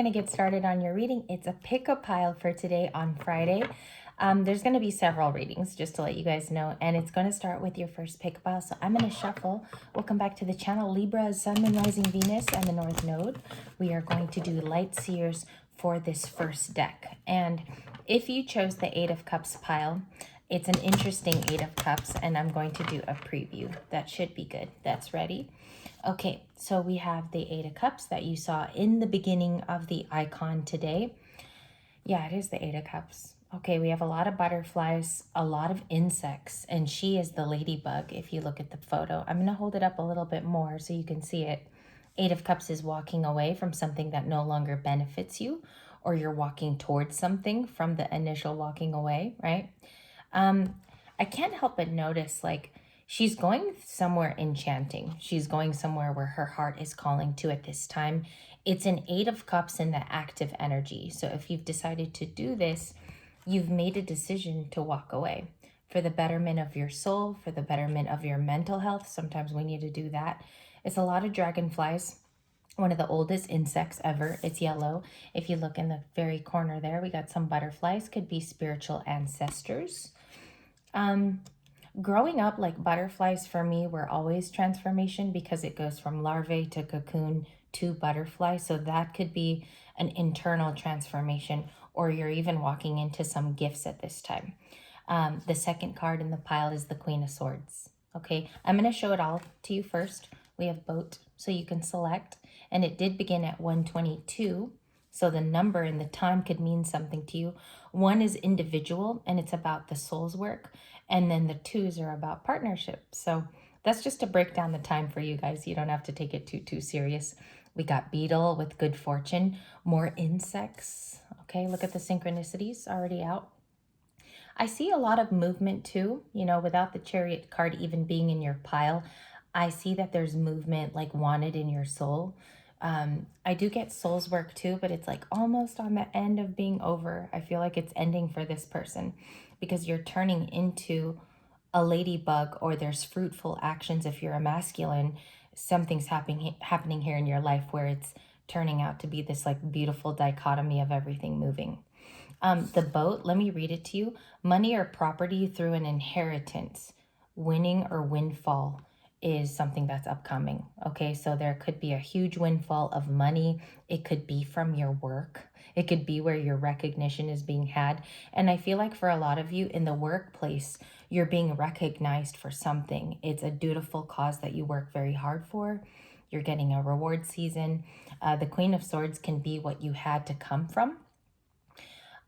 Going to get started on your reading. It's a pick-a pile for today on Friday. There's going to be several readings, just to let you guys know, and it's going to start with your first pick pile. So I'm going to shuffle. Welcome back to the channel. Libra, Sun, Moon, Rising, Venus, and the North Node. We are going to do Light Seers for this first deck. And if you chose the Eight of Cups pile, it's an interesting Eight of Cups, and I'm going to do a preview. That should be good. That's ready. Okay, so we have the Eight of Cups that you saw in the beginning of the icon today. Yeah, it is the Eight of Cups. Okay, we have a lot of butterflies, a lot of insects, and she is the ladybug if you look at the photo. I'm going to hold it up a little bit more so you can see it. Eight of Cups is walking away from something that no longer benefits you, or you're walking towards something from the initial walking away, right? I can't help but notice, like, she's going somewhere enchanting. She's going somewhere where her heart is calling to at this time. It's an Eight of Cups in the active energy. So if you've decided to do this, you've made a decision to walk away for the betterment of your soul, for the betterment of your mental health. Sometimes we need to do that. It's a lot of dragonflies, one of the oldest insects ever. It's yellow. If you look in the very corner there, we got some butterflies, could be spiritual ancestors. Growing up, like, butterflies for me were always transformation because it goes from larvae to cocoon to butterfly. So that could be an internal transformation, or you're even walking into some gifts at this time. The second card in the pile is the Queen of Swords. Okay, I'm going to show it all to you first. We have boat, so you can select, and it did begin at 122. So the number and the time could mean something to you. One is individual, and it's about the soul's work. And then the twos are about partnership. So that's just to break down the time for you guys. You don't have to take it too serious. We got beetle with good fortune, more insects. Okay, look at the synchronicities already out. I see a lot of movement too, you know, without the Chariot card even being in your pile. I see that there's movement, like, wanted in your soul. I do get soul's work too, but it's like almost on the end of being over. I feel like it's ending for this person because you're turning into a ladybug, or there's fruitful actions. If you're a masculine, something's happening here in your life where it's turning out to be this, like, beautiful dichotomy of everything moving. The boat, let me read it to you. Money or property through an inheritance, winning or windfall, is something that's upcoming. Okay, so there could be a huge windfall of money. It could be from your work. It could be where your recognition is being had. And I feel like for a lot of you in the workplace, you're being recognized for something. It's a dutiful cause that you work very hard for. You're getting a reward season. The Queen of Swords can be what you had to come from.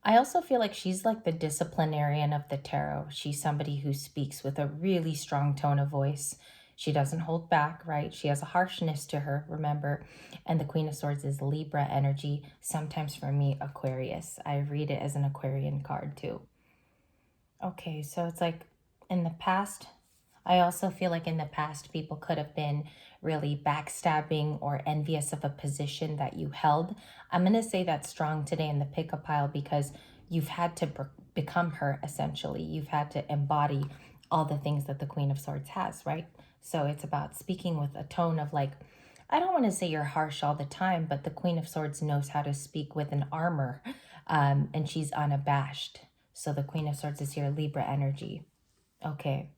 I also feel like she's like the disciplinarian of the tarot. She's somebody who speaks with a really strong tone of voice. She doesn't hold back, right? She has a harshness to her, remember? And the Queen of Swords is Libra energy. Sometimes for me, Aquarius. I read it as an Aquarian card too. Okay, so it's like in the past, I also feel like in the past, people could have been really backstabbing or envious of a position that you held. I'm going to say that's strong today in the pick-up pile because you've had to become her, essentially. You've had to embody all the things that the Queen of Swords has, right? So it's about speaking with a tone of, like, I don't want to say you're harsh all the time, but the Queen of Swords knows how to speak with an armor, and she's unabashed. So the Queen of Swords is here, Libra energy. Okay.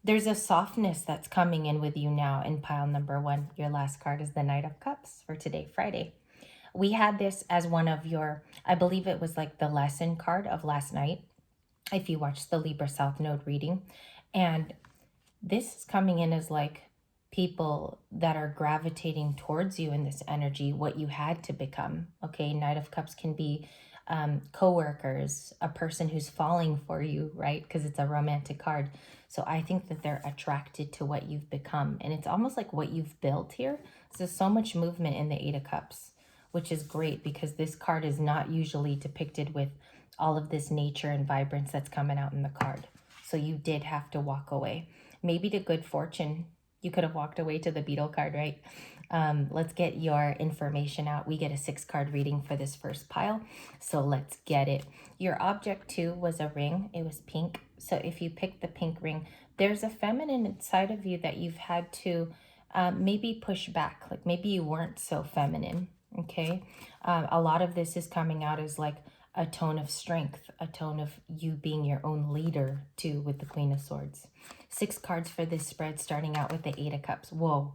There's a softness that's coming in with you now in pile number one. Your last card is the Knight of Cups for today, Friday. We had this as one of your, I believe it was like the lesson card of last night, if you watched the Libra South Node reading. And this is coming in as like people that are gravitating towards you in this energy, what you had to become. Okay, Knight of Cups can be co-workers, a person who's falling for you, right? Because it's a romantic card. So I think that they're attracted to what you've become. And it's almost like what you've built here. So there's so much movement in the Eight of Cups, which is great because this card is not usually depicted with all of this nature and vibrance that's coming out in the card. So you did have to walk away. Maybe to good fortune, you could have walked away to the beetle card, right? Let's get your information out. We get a 6-card reading for this first pile. So let's get it. Your object too was a ring. It was pink. So if you pick the pink ring, there's a feminine inside of you that you've had to maybe push back. Like maybe you weren't so feminine. Okay. A lot of this is coming out as like a tone of strength, a tone of you being your own leader too with the Queen of Swords. 6 cards for this spread, starting out with the 8 of Cups. Whoa,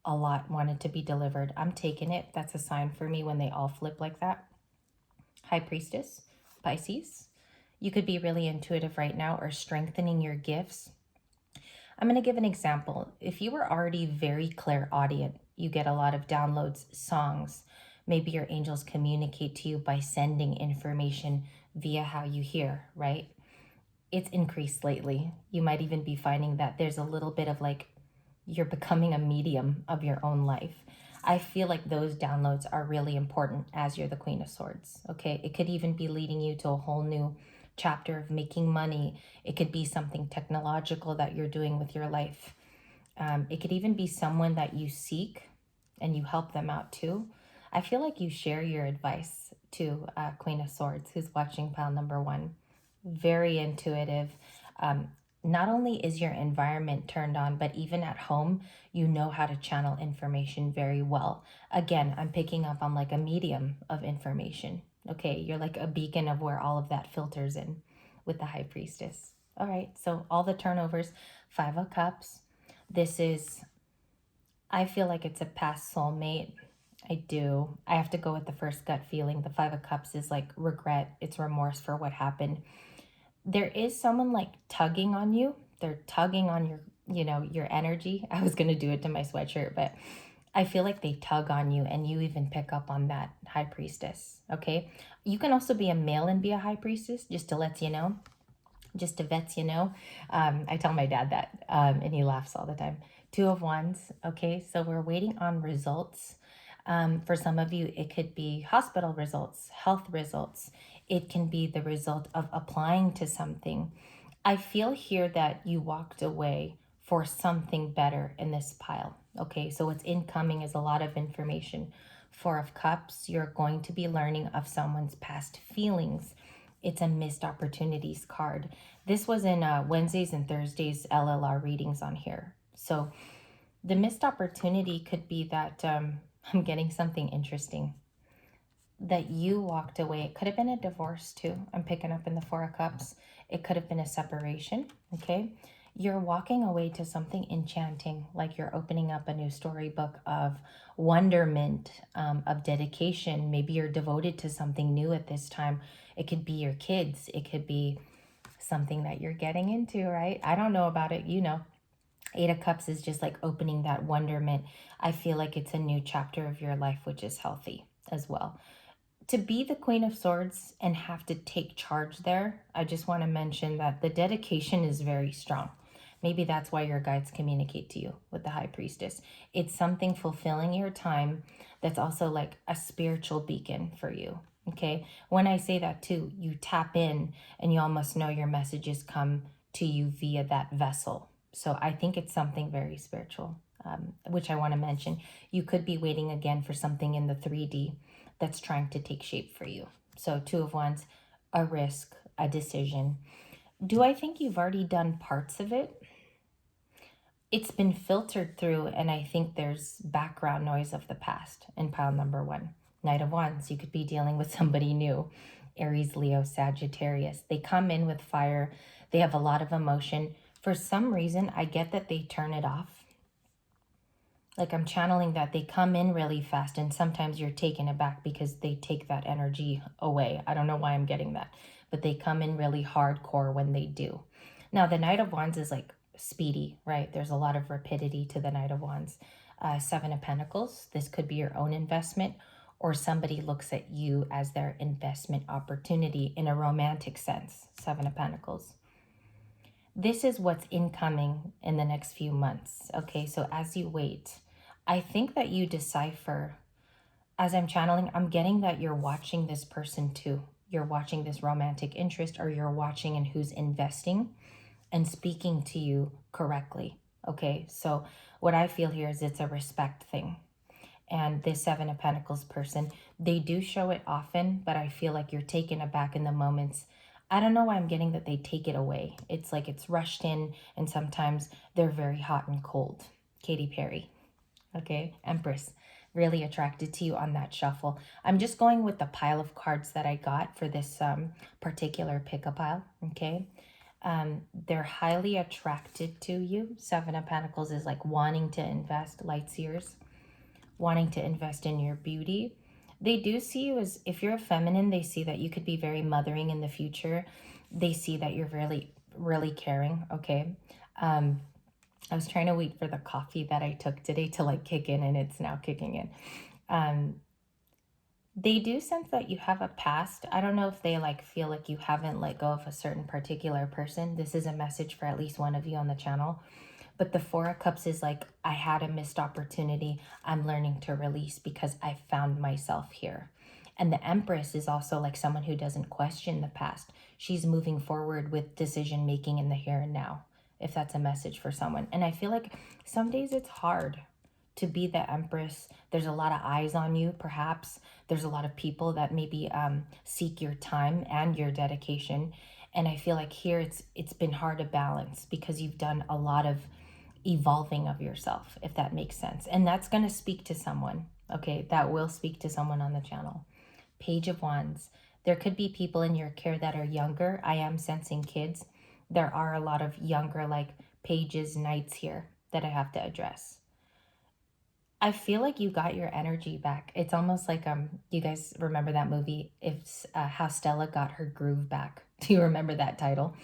a lot wanted to be delivered. I'm taking it. That's a sign for me when they all flip like that. High Priestess, Pisces. You could be really intuitive right now or strengthening your gifts. I'm going to give an example. If you were already very clairaudient, you get a lot of downloads, songs. Maybe your angels communicate to you by sending information via how you hear, right? It's increased lately. You might even be finding that there's a little bit of like you're becoming a medium of your own life. I feel like those downloads are really important as you're the Queen of Swords. Okay. It could even be leading you to a whole new chapter of making money. It could be something technological that you're doing with your life. It could even be someone that you seek and you help them out too. I feel like you share your advice to Queen of Swords, who's watching pile number 1. Very intuitive. Um, not only is your environment turned on, but even at home, you know how to channel information very well. Again, I'm picking up on like a medium of information. Okay, you're like a beacon of where all of that filters in with the High Priestess. All right, so all the turnovers, 5 of Cups. This is, I feel like it's a past soulmate. I do. I have to go with the first gut feeling. The 5 of Cups is like regret, it's remorse for what happened. There is someone like tugging on you. They're tugging on your, your energy. I was going to do it to my sweatshirt, but I feel like they tug on you and you even pick up on that, High Priestess. Okay. You can also be a male and be a High Priestess, just to let you know, just to vet you know. I tell my dad that and he laughs all the time. 2 of Wands. Okay. So we're waiting on results. For some of you, it could be hospital results, health results. It can be the result of applying to something. I feel here that you walked away for something better in this pile. Okay, so what's incoming is a lot of information. 4 of Cups, you're going to be learning of someone's past feelings. It's a missed opportunities card. This was in Wednesdays and Thursdays LLR readings on here. So the missed opportunity could be that I'm getting something interesting that you walked away. It could have been a divorce too. I'm picking up in the 4 of Cups. It could have been a separation. Okay. You're walking away to something enchanting, like you're opening up a new storybook of wonderment, of dedication. Maybe you're devoted to something new at this time. It could be your kids. It could be something that you're getting into, right? I don't know about it. 8 of Cups is just like opening that wonderment. I feel like it's a new chapter of your life, which is healthy as well. To be the Queen of Swords and have to take charge there, I just want to mention that the dedication is very strong. Maybe that's why your guides communicate to you with the High Priestess. It's something fulfilling your time that's also like a spiritual beacon for you. Okay. When I say that too, you tap in and you almost know your messages come to you via that vessel. So I think it's something very spiritual, which I want to mention. You could be waiting again for something in the 3D that's trying to take shape for you. So 2 of Wands, a risk, a decision. Do I think you've already done parts of it? It's been filtered through, and I think there's background noise of the past in pile number 1. Knight of Wands, you could be dealing with somebody new. Aries, Leo, Sagittarius. They come in with fire. They have a lot of emotion. For some reason, I get that they turn it off. Like I'm channeling that they come in really fast and sometimes you're taken aback because they take that energy away. I don't know why I'm getting that, but they come in really hardcore when they do. Now, the Knight of Wands is like speedy, right? There's a lot of rapidity to the Knight of Wands. 7 of Pentacles, this could be your own investment or somebody looks at you as their investment opportunity in a romantic sense. 7 of Pentacles. This is what's incoming in the next few months. Okay, so as you wait, I think that you decipher, as I'm channeling, I'm getting that you're watching this person too. You're watching this romantic interest or you're watching and who's investing and speaking to you correctly. Okay, so what I feel here is it's a respect thing. And this 7 of Pentacles person, they do show it often, but I feel like you're taken aback in the moments. I don't know why I'm getting that they take it away. It's like it's rushed in and sometimes they're very hot and cold. Katy Perry. Okay, Empress, really attracted to you on that shuffle. I'm just going with the pile of cards that I got for this particular pick-a-pile, okay? They're highly attracted to you. Seven of Pentacles is like wanting to invest, light seers, wanting to invest in your beauty. They do see you as, if you're a feminine, they see that you could be very mothering in the future. They see that you're really, really caring, okay? I was trying to wait for the coffee that I took today to like kick in, and it's now kicking in. They do sense that you have a past. I don't know if they like feel like you haven't let go of a certain particular person. This is a message for at least one of you on the channel. But the Four of Cups is like, I had a missed opportunity. I'm learning to release because I found myself here. And the Empress is also like someone who doesn't question the past. She's moving forward with decision making in the here and now, if that's a message for someone. And I feel like some days it's hard to be the Empress. There's a lot of eyes on you, perhaps. There's a lot of people that maybe seek your time and your dedication. And I feel like here it's been hard to balance because you've done a lot of evolving of yourself, if that makes sense. And that's going to speak to someone, okay? That will speak to someone on the channel. Page of Wands. There could be people in your care that are younger. I am sensing kids. There are a lot of younger, like pages, knights here that I have to address. I feel like you got your energy back. It's almost like you guys remember that movie, It's How Stella Got Her Groove Back. Do you remember that title?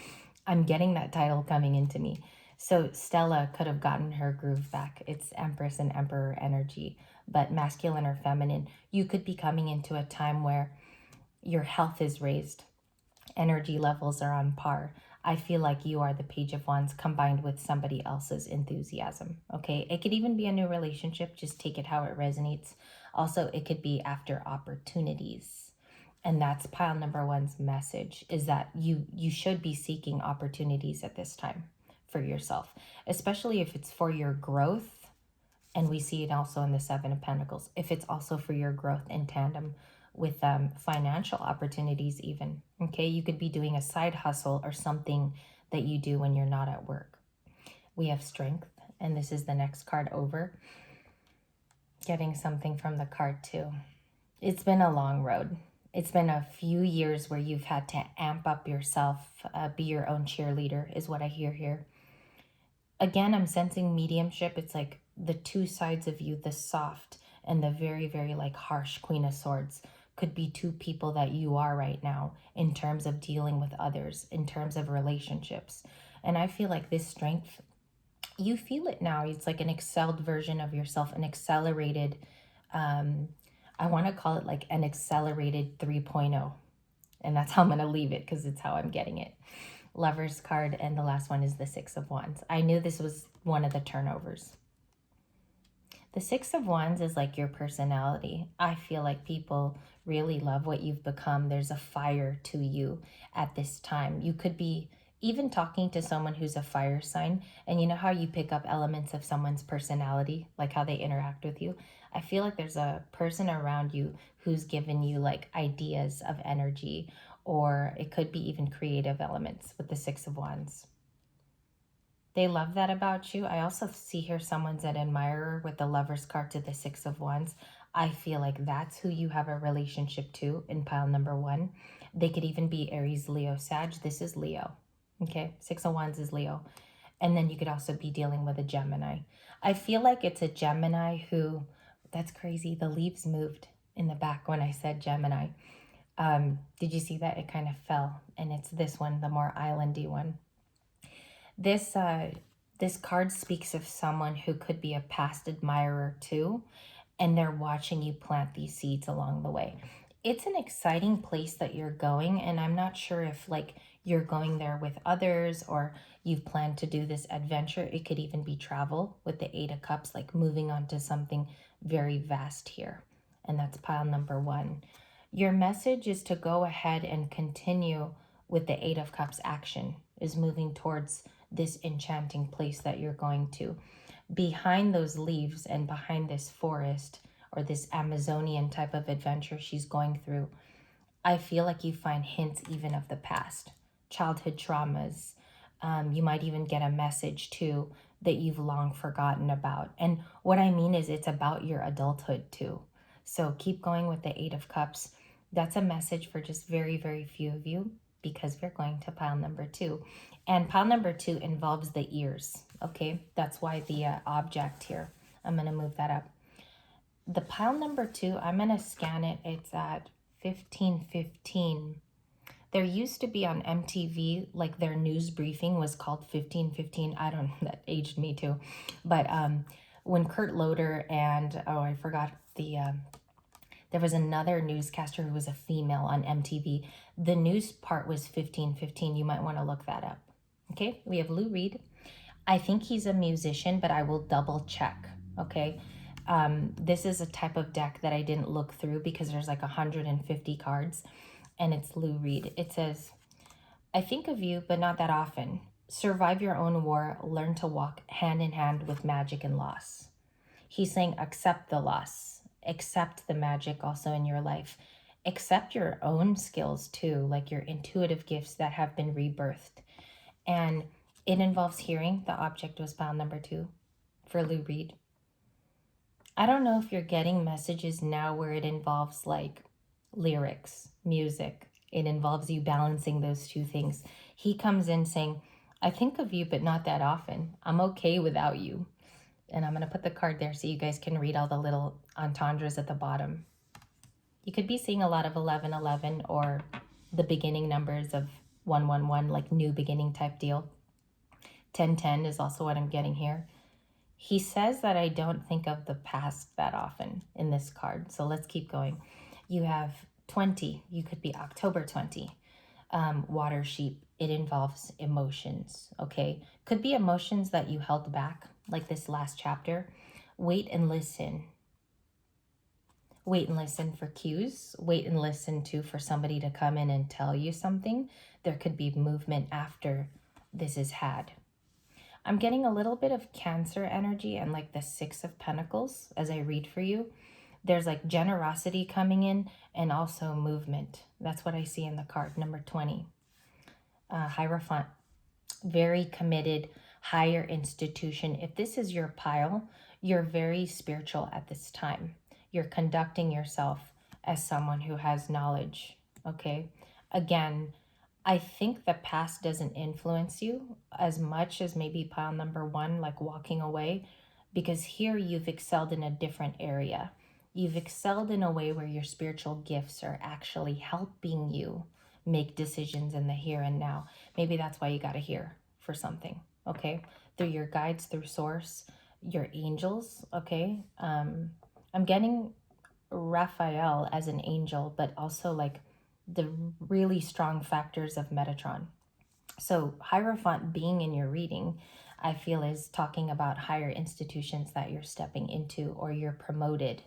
I'm getting that title coming into me. So Stella could have gotten her groove back. It's Empress and Emperor energy, but masculine or feminine. You could be coming into a time where your health is raised, energy levels are on par. I feel like you are the Page of Wands combined with somebody else's enthusiasm, okay? It could even be a new relationship. Just take it how it resonates. Also, it could be after opportunities. And that's pile number one's message, is that you should be seeking opportunities at this time for yourself, especially if it's for your growth. And we see it also in the Seven of Pentacles. If it's also for your growth in tandem with financial opportunities even, okay? You could be doing a side hustle or something that you do when you're not at work. We have Strength, and this is the next card over. Getting something from the card too. It's been a long road. It's been a few years where you've had to amp up yourself, be your own cheerleader is what I hear here. Again, I'm sensing mediumship. It's like the two sides of you, the soft and the very, very like harsh Queen of Swords, could be two people that you are right now in terms of dealing with others, in terms of relationships. And I feel like this strength, you feel it now. It's like an excelled version of yourself, an accelerated, I want to call it like an accelerated 3.0. And that's how I'm going to leave it because it's how I'm getting it. Lover's card, and the last one is the Six of Wands. I knew this was one of the turnovers. The Six of Wands is like your personality. I feel like people really love what you've become. There's a fire to you at this time. You could be even talking to someone who's a fire sign, and you know how you pick up elements of someone's personality, like how they interact with you. I feel like there's a person around you who's given you like ideas of energy, or it could be even creative elements with the Six of Wands. They love that about you. I also see here someone's an admirer with the Lover's card to the Six of Wands. I feel like that's who you have a relationship to in pile number one. They could even be Aries, Leo, Sag. This is Leo. Okay, Six of Wands is Leo. And then you could also be dealing with a Gemini. I feel like it's a Gemini who, that's crazy. The leaves moved in the back when I said Gemini. Did you see that? It kind of fell. And it's this one, the more islandy one. This card speaks of someone who could be a past admirer too, and they're watching you plant these seeds along the way. It's an exciting place that you're going, and I'm not sure if like you're going there with others or you've planned to do this adventure. It could even be travel with the Eight of Cups, like moving on to something very vast here. And that's pile number one. Your message is to go ahead and continue with the Eight of Cups action, is moving towards this enchanting place that you're going to. Behind those leaves and behind this forest or this Amazonian type of adventure she's going through, I feel like you find hints even of the past, childhood traumas. You might even get a message too that you've long forgotten about. And what I mean is it's about your adulthood too. So keep going with the Eight of Cups. That's a message for just very, very few of you, because we're going to pile number 2. And pile number 2 involves the ears, okay? That's why the object here. I'm going to move that up. The pile number 2, I'm going to scan it. It's at 1515. There used to be on MTV, like their news briefing was called 1515. I don't know, that aged me too. But when Kurt Loder and, oh, I forgot there was another newscaster who was a female on MTV. The news part was 1515. You might want to look that up. Okay, we have Lou Reed. I think he's a musician, but I will double check. Okay. This is a type of deck that I didn't look through because there's like 150 cards, and it's Lou Reed. It says, I think of you, but not that often. Survive your own war, learn to walk hand in hand with magic and loss. He's saying accept the loss, accept the magic also in your life, accept your own skills too, like your intuitive gifts that have been rebirthed. And it involves hearing. The object was pile number 2 for Lou Reed. I don't know if you're getting messages now where it involves like lyrics, music. It involves you balancing those two things. He comes in saying, I think of you, but not that often. I'm okay without you. And I'm going to put the card there so you guys can read all the little entendres at the bottom. You could be seeing a lot of 1111 or the beginning numbers of 111, like new beginning type deal. 1010 is also what I'm getting here. He says that I don't think of the past that often in this card. So let's keep going. You have 20. You could be October 20. Water sheep. It involves emotions, okay? Could be emotions that you held back, like this last chapter. Wait and listen. Wait and listen for cues. Wait and listen to for somebody to come in and tell you something. There could be movement after this is had. I'm getting a little bit of Cancer energy and like the 6 of Pentacles as I read for you. There's like generosity coming in and also movement. That's what I see in the card, number 20. Hierophant, very committed, higher institution. If this is your pile, you're very spiritual at this time. You're conducting yourself as someone who has knowledge, okay? Again, I think the past doesn't influence you as much as maybe pile number 1, like walking away, because here you've excelled in a different area. You've excelled in a way where your spiritual gifts are actually helping you make decisions in the here and now. Maybe that's why you got to hear for something, okay? Through your guides, through source, your angels, okay? I'm getting Raphael as an angel, but also like the really strong factors of Metatron. So Hierophant being in your reading, I feel is talking about higher institutions that you're stepping into or you're promoted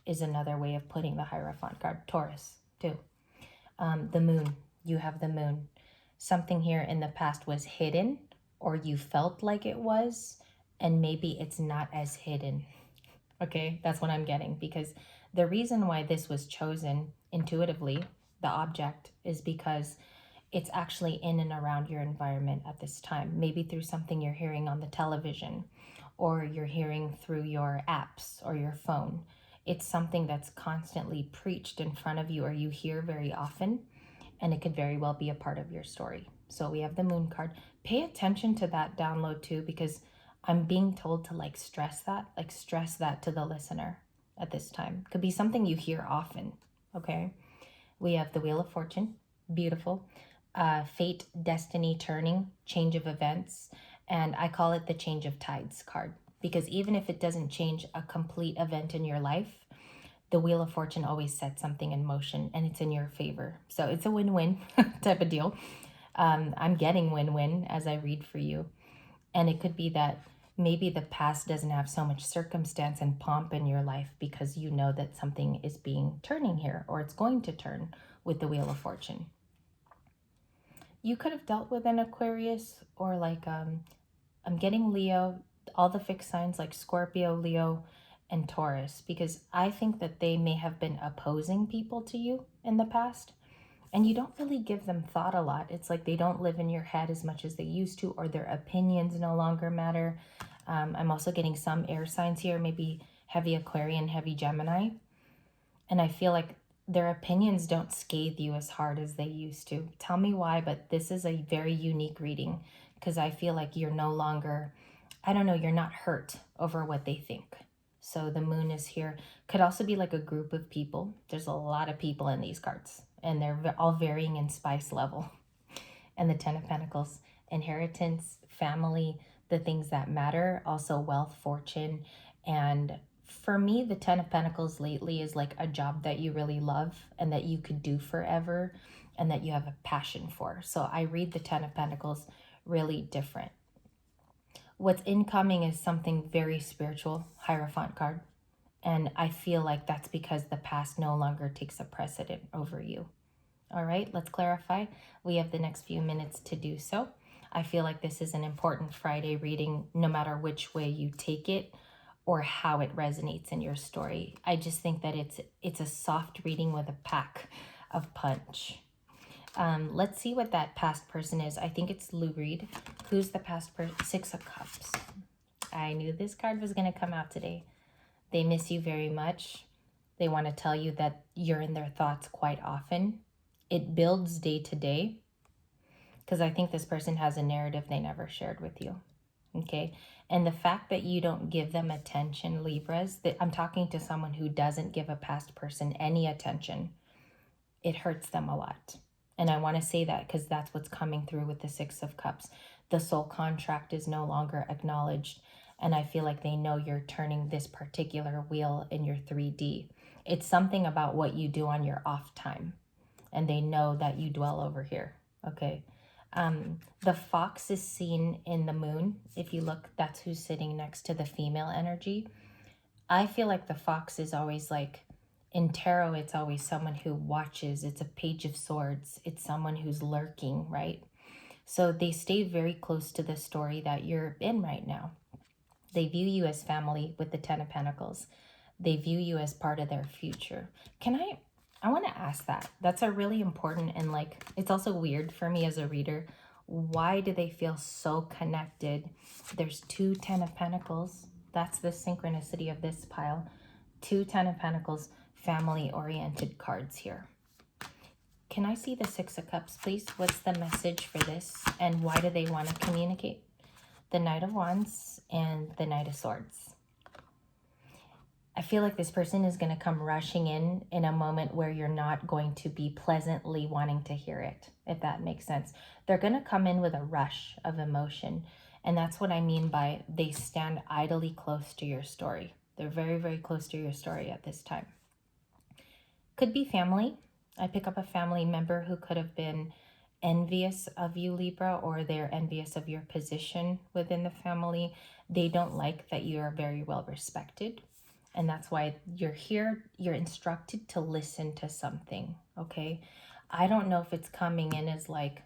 is another way of putting the Hierophant card. Taurus too. The moon, you have the moon. Something here in the past was hidden or you felt like it was, and maybe it's not as hidden. Okay, that's what I'm getting, because the reason why this was chosen intuitively, the object, is because it's actually in and around your environment at this time. Maybe through something you're hearing on the television or you're hearing through your apps or your phone. It's something that's constantly preached in front of you or you hear very often, and it could very well be a part of your story. So we have the moon card. Pay attention to that download too, because I'm being told to like stress that to the listener at this time. Could be something you hear often, okay? We have the Wheel of Fortune, beautiful. Fate, destiny turning, change of events, and I call it the change of tides card, because even if it doesn't change a complete event in your life, the Wheel of Fortune always sets something in motion and it's in your favor. So it's a win-win type of deal. I'm getting win-win as I read for you. And it could be that maybe the past doesn't have so much circumstance and pomp in your life because you know that something is turning here, or it's going to turn with the Wheel of Fortune. You could have dealt with an Aquarius, or like I'm getting Leo, all the fixed signs like Scorpio, Leo, and Taurus, because I think that they may have been opposing people to you in the past. And you don't really give them thought a lot. It's like they don't live in your head as much as they used to, or their opinions no longer matter. I'm also getting some air signs here, maybe heavy Aquarian, heavy Gemini. And I feel like their opinions don't scathe you as hard as they used to. Tell me why, but this is a very unique reading because I feel like you're no longer, I don't know, you're not hurt over what they think. So the moon is here. Could also be like a group of people. There's a lot of people in these cards, and they're all varying in spice level. And the Ten of Pentacles, inheritance, family, the things that matter, also wealth, fortune. And for me, the Ten of Pentacles lately is like a job that you really love and that you could do forever and that you have a passion for. So I read the Ten of Pentacles really different. What's incoming is something very spiritual, Hierophant card. And I feel like that's because the past no longer takes a precedent over you. All right, let's clarify. We have the next few minutes to do so. I feel like this is an important Friday reading, no matter which way you take it or how it resonates in your story. I just think that it's a soft reading with a pack of punch. Let's see what that past person is. I think it's Lou Reed. Who's the past person? Six of Cups. I knew this card was going to come out today. They miss you very much. They want to tell you that you're in their thoughts quite often. It builds day to day because I think this person has a narrative they never shared with you. Okay. And the fact that you don't give them attention, Libras, that I'm talking to someone who doesn't give a past person any attention, it hurts them a lot. And I want to say that because that's what's coming through with the Six of Cups. The soul contract is no longer acknowledged. And I feel like they know you're turning this particular wheel in your 3D. It's something about what you do on your off time. And they know that you dwell over here. Okay. The fox is seen in the moon. If you look, that's who's sitting next to the female energy. I feel like the fox is always like, in tarot, it's always someone who watches. It's a page of swords. It's someone who's lurking, right? So they stay very close to the story that you're in right now. They view you as family with the Ten of Pentacles. They view you as part of their future. I want to ask that. That's a really important, and like, it's also weird for me as a reader. Why do they feel so connected? There's two Ten of Pentacles. That's the synchronicity of this pile. Two Ten of Pentacles, family-oriented cards here. Can I see the Six of Cups, please? What's the message for this, and why do they want to communicate? The Knight of Wands and the Knight of Swords. I feel like this person is going to come rushing in a moment where you're not going to be pleasantly wanting to hear it, if that makes sense. They're going to come in with a rush of emotion. And that's what I mean by they stand idly close to your story. They're very, very close to your story at this time. Could be family. I pick up a family member who could have been envious of you, Libra, or they're envious of your position within the family. They don't like that you are very well respected. And that's why you're here. You're instructed to listen to something, okay? I don't know if it's coming in as like,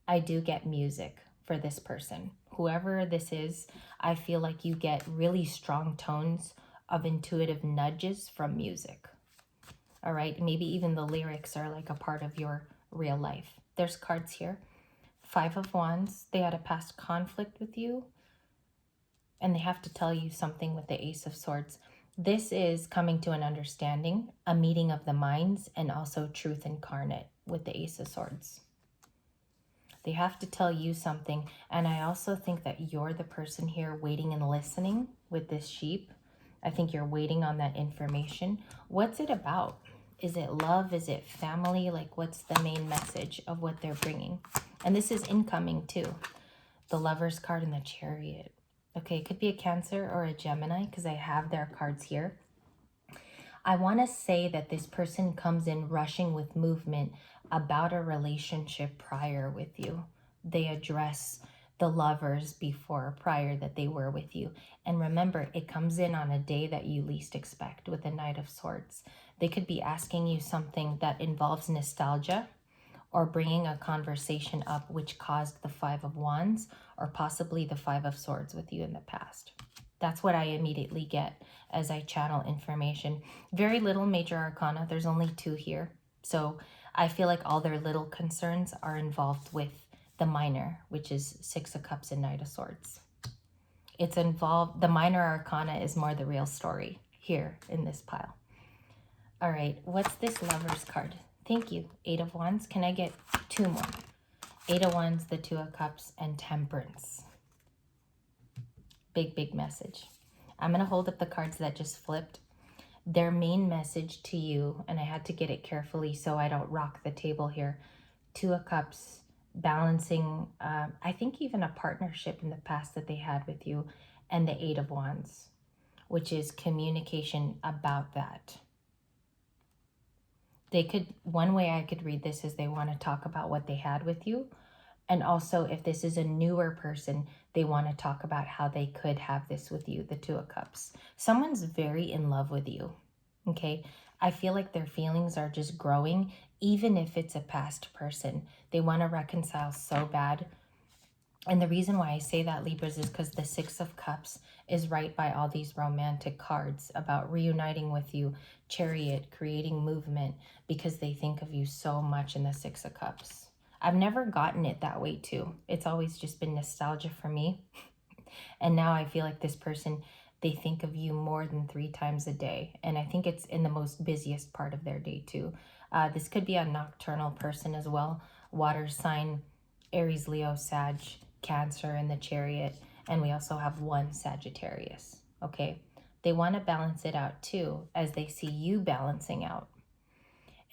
I do get music for this person. Whoever this is, I feel like you get really strong tones of intuitive nudges from music. All right, maybe even the lyrics are like a part of your real life. There's cards here. Five of Wands. They had a past conflict with you, and they have to tell you something with the Ace of Swords. This is coming to an understanding, a meeting of the minds, and also truth incarnate with the Ace of Swords. They have to tell you something. And I also think that you're the person here waiting and listening with this sheep. I think you're waiting on that information. What's it about? Is it love? Is it family? Like, what's the main message of what they're bringing? And this is incoming too. The Lover's card and the Chariot. Okay, it could be a Cancer or a Gemini because I have their cards here. I want to say that this person comes in rushing with movement about a relationship prior with you. They address the lovers before, prior that they were with you. And remember, it comes in on a day that you least expect with the Knight of Swords. They could be asking you something that involves nostalgia or bringing a conversation up which caused the Five of Wands or possibly the Five of Swords with you in the past. That's what I immediately get as I channel information. Very little major arcana. There's only two here. So I feel like all their little concerns are involved with the minor, which is Six of Cups and Knight of Swords. It's involved, the minor arcana is more the real story here in this pile. All right, what's this Lover's card? Thank you. 8 of Wands. Can I get 2 more? 8 of Wands, the 2 of Cups, and Temperance. Big, big message. I'm going to hold up the cards that just flipped. Their main message to you, and I had to get it carefully so I don't rock the table here. 2 of Cups, balancing, I think even a partnership in the past that they had with you, and the 8 of Wands, which is communication about that. They could, one way I could read this is they want to talk about what they had with you. And also, if this is a newer person, they want to talk about how they could have this with you, the 2 of Cups. Someone's very in love with you, okay? I feel like their feelings are just growing, even if it's a past person. They want to reconcile so bad. And the reason why I say that, Libras, is because the 6 of Cups is right by all these romantic cards about reuniting with you, Chariot, creating movement, because they think of you so much in the 6 of Cups. I've never gotten it that way too. It's always just been nostalgia for me. And now I feel like this person, they think of you more than 3 times a day. And I think it's in the most busiest part of their day too. This could be a nocturnal person as well. Water sign, Aries, Leo, Sag, Cancer in the Chariot. And we also have 1 Sagittarius, okay? They want to balance it out too, as they see you balancing out.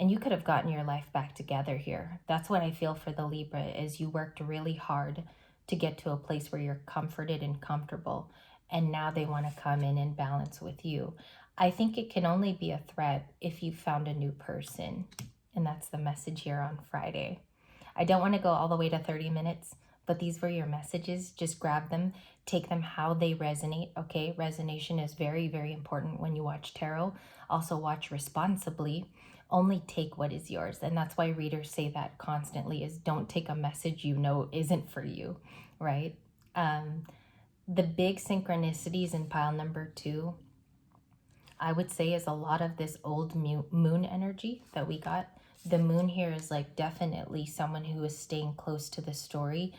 And you could have gotten your life back together here. That's what I feel for the Libra, is you worked really hard to get to a place where you're comforted and comfortable. And now they want to come in and balance with you. I think it can only be a threat if you found a new person. And that's the message here on Friday. I don't want to go all the way to 30 minutes, but these were your messages. Just grab them, take them how they resonate, okay? Resonation is very, very important when you watch tarot. Also watch responsibly. Only take what is yours. And that's why readers say that constantly, is don't take a message you know isn't for you, right? The big synchronicities in pile number 2, I would say, is a lot of this old moon energy that we got. The moon here is like definitely someone who is staying close to the story.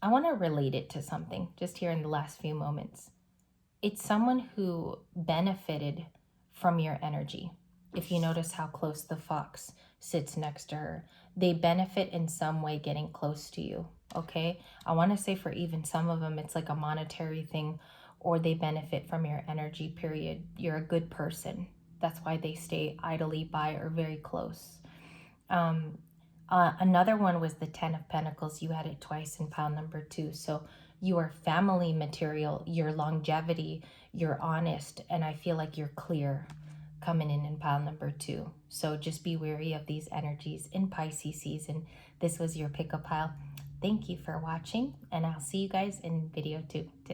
I want to relate it to something just here in the last few moments. It's someone who benefited from your energy. If you notice how close the fox sits next to her, they benefit in some way getting close to you, okay? I want to say for even some of them, it's like a monetary thing, or they benefit from your energy, period. You're a good person. That's why they stay idly by or very close. Another one was the 10 of Pentacles. You had it twice in pile number 2. So your family material, your longevity, you're honest, and I feel like you're clear coming in pile number 2. So just be wary of these energies in Pisces season. This was your pickup pile. Thank you for watching, and I'll see you guys in video 2 today.